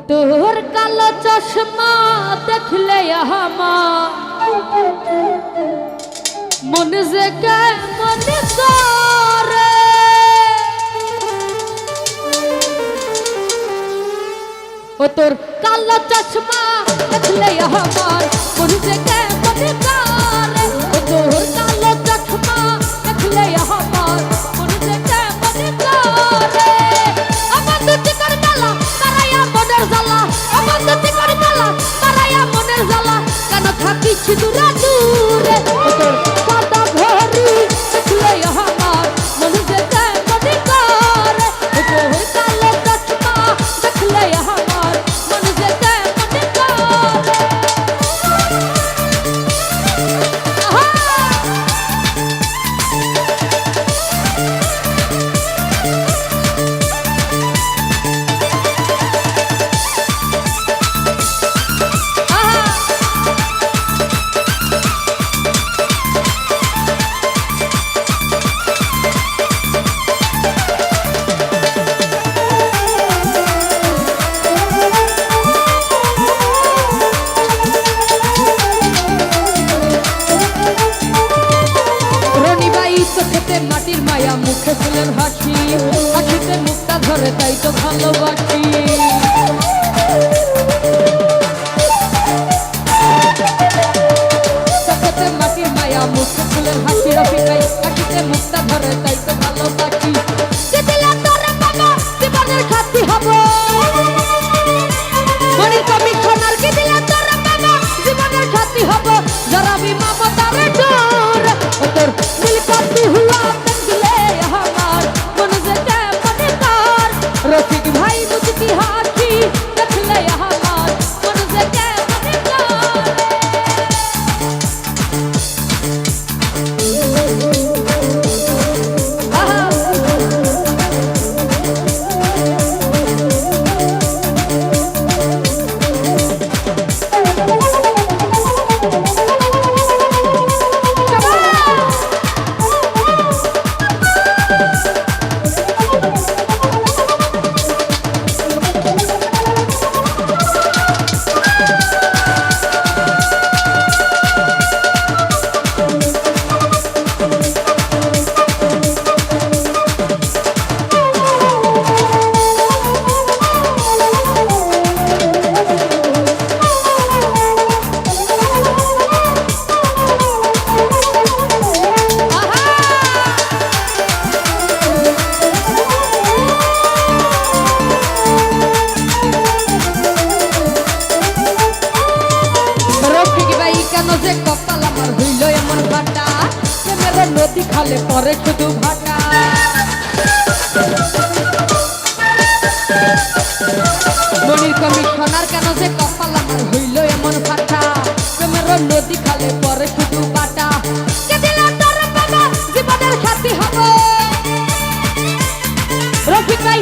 তোর কালো চশমা দেখলে আমার মন যে কেমন করে ও তোর কালো চশমা দেখলে আমার মন যে কেমন করে ও তোর কালো চশমা দেখলে আমার মন যে কেমন করে আমার দুটি করে জ্বালা তারাইয়া মনের জ্বালা আমার দুটি করে জ্বালা তারাইয়া মনের জ্বালা কেন থাকিস দূরে দূরে ও তোর সাদা ঘড়ি দেখলে আমার মন যে কেমন করে ও তোর কালো চশমা দেখলে আমার মন যে কেমন করে মাটির মায়া মুখে ফুলের হাসি হাসিতে মুখটা ধরে তাই তো ভালোবাসি চোখেতে মাটির মায়া মুখে ফুলের হাসি রফি তাই হাসিতে মুখটা ধরে তাই তো ভালোবাসি জীবনের সাথী হব মনির কমিশনার কি দিলে তোর বাবা জীবনের সাথী হব জরাবি মমতার ডোর ও তোর নীলকতি হুয়া রফিক ভাই মুচকি হাসি দেখলে আমার মন যে কেমন করে নদী খালে পরে শুধু ভাটা মনির কমিশনার কেন যে কপাল আমার হইল এমন ফাটা প্রেমের নদী খালে পরে শুধু বাটা জীবনের সাথী হব রফিক ভাই